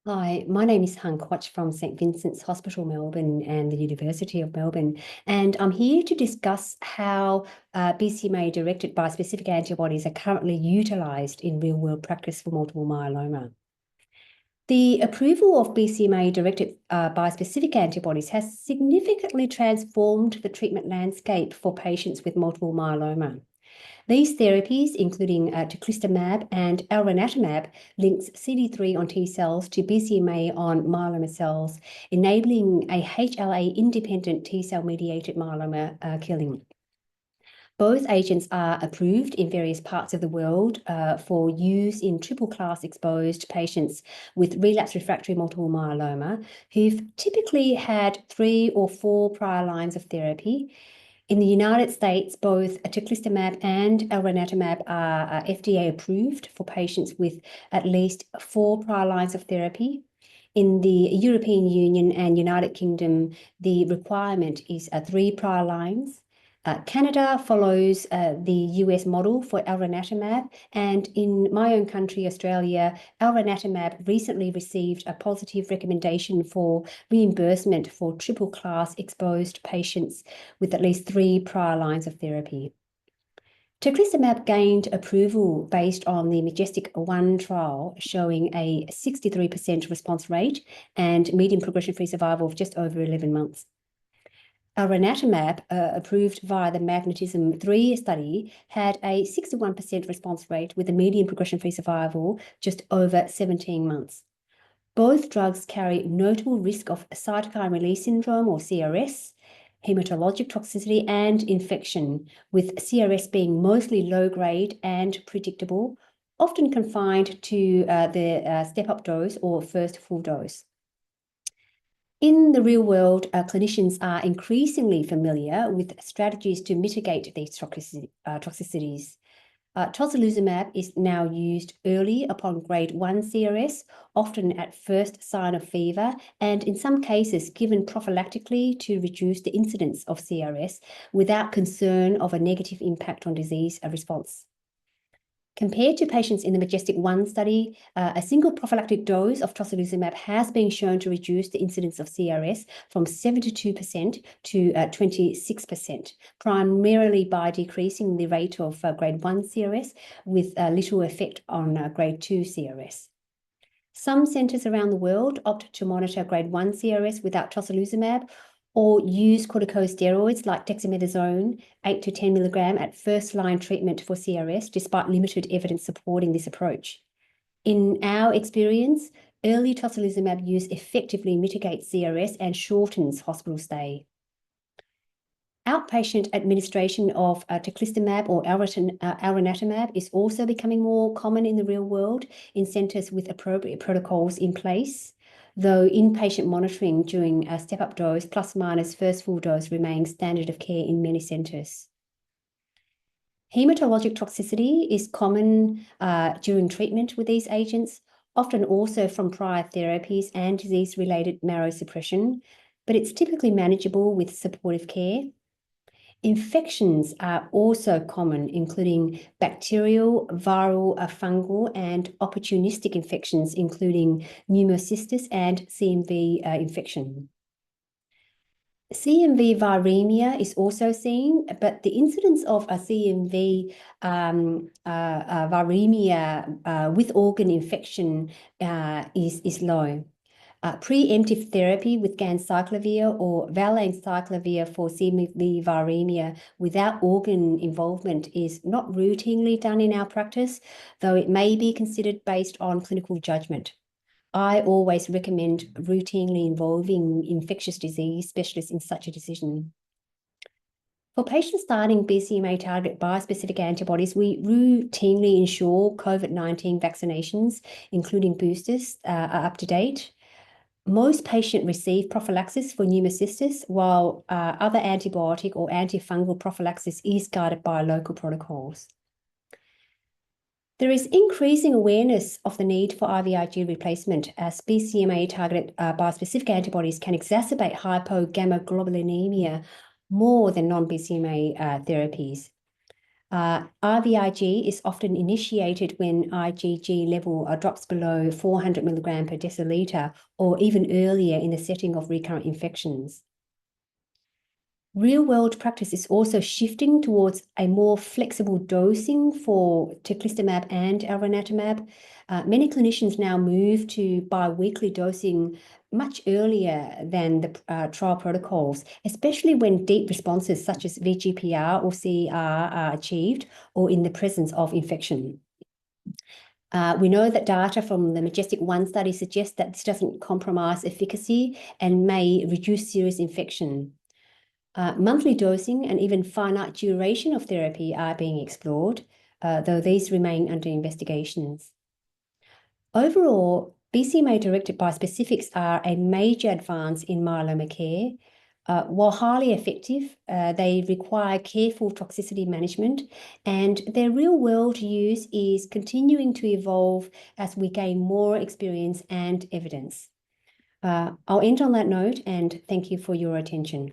Hi, my name is Hang Quach from St Vincent's Hospital, Melbourne, and the University of Melbourne. And I'm here to discuss how BCMA-directed bispecific antibodies are currently utilised in real-world practice for multiple myeloma. The approval of BCMA-directed bispecific antibodies has significantly transformed the treatment landscape for patients with multiple myeloma. These therapies, including teclistamab and elranatamab, links CD3 on T cells to BCMA on myeloma cells, enabling a HLA-independent T cell-mediated myeloma killing. Both agents are approved in various parts of the world for use in triple-class exposed patients with relapsed refractory multiple myeloma who've typically had 3 or 4 prior lines of therapy. In the United States, both teclistamab and elranatamab are FDA approved for patients with at least 4 prior lines of therapy. In the European Union and United Kingdom, the requirement is 3 prior lines. Canada follows the US model for elranatamab, and in my own country, Australia, elranatamab recently received a positive recommendation for reimbursement for triple-class exposed patients with at least 3 prior lines of therapy. Teclistamab gained approval based on the MajesTEC-1 trial, showing a 63% response rate and median progression-free survival of just over 11 months. Elranatamab, approved via the MagnetisM-3 study, had a 61% response rate with a median progression-free survival just over 17 months. Both drugs carry notable risk of cytokine release syndrome, or CRS, hematologic toxicity, and infection, with CRS being mostly low-grade and predictable, often confined to the step-up dose or first full dose. In the real world, clinicians are increasingly familiar with strategies to mitigate these toxicities. Tocilizumab is now used early upon grade 1 CRS, often at first sign of fever, and in some cases given prophylactically to reduce the incidence of CRS without concern of a negative impact on disease response. Compared to patients in the MajesTEC-1 study, a single prophylactic dose of tocilizumab has been shown to reduce the incidence of CRS from 72% to 26%, primarily by decreasing the rate of grade 1 CRS with little effect on grade 2 CRS. Some centres around the world opt to monitor grade 1 CRS without tocilizumab, or use corticosteroids like dexamethasone 8 to 10 milligram at first-line treatment for CRS, despite limited evidence supporting this approach. In our experience, early tocilizumab use effectively mitigates CRS and shortens hospital stay. Outpatient administration of teclistamab or elranatamab is also becoming more common in the real world in centres with appropriate protocols in place, though inpatient monitoring during a step-up dose plus minus first full dose remains standard of care in many centres. Hematologic toxicity is common during treatment with these agents, often also from prior therapies and disease-related marrow suppression, but it's typically manageable with supportive care. Infections are also common, including bacterial, viral, fungal, and opportunistic infections, including pneumocystis and CMV infection. CMV viremia is also seen, but the incidence of a CMV viremia with organ infection is low. Preemptive therapy with ganciclovir or valanciclovir for CMV viremia without organ involvement is not routinely done in our practice, though it may be considered based on clinical judgment. I always recommend routinely involving infectious disease specialists in such a decision. For patients starting BCMA-targeted bispecific antibodies, we routinely ensure COVID-19 vaccinations, including boosters, are up to date. Most patients receive prophylaxis for pneumocystis, while other antibiotic or antifungal prophylaxis is guided by local protocols. There is increasing awareness of the need for IVIG replacement, as BCMA-targeted bispecific antibodies can exacerbate hypogammaglobulinemia more than non-BCMA therapies. IVIG is often initiated when IgG level drops below 400 milligram per deciliter or even earlier in the setting of recurrent infections. Real-world practice is also shifting towards a more flexible dosing for teclistamab and elranatamab. Many clinicians now move to bi-weekly dosing much earlier than the trial protocols, especially when deep responses such as VGPR or CR are achieved or in the presence of infection. We know that data from the MajesTEC-1 study suggests that this doesn't compromise efficacy and may reduce serious infection. Monthly dosing and even finite duration of therapy are being explored, though these remain under investigations. Overall, BCMA-directed bispecifics are a major advance in myeloma care. While highly effective, they require careful toxicity management, and their real-world use is continuing to evolve as we gain more experience and evidence. I'll end on that note, and thank you for your attention.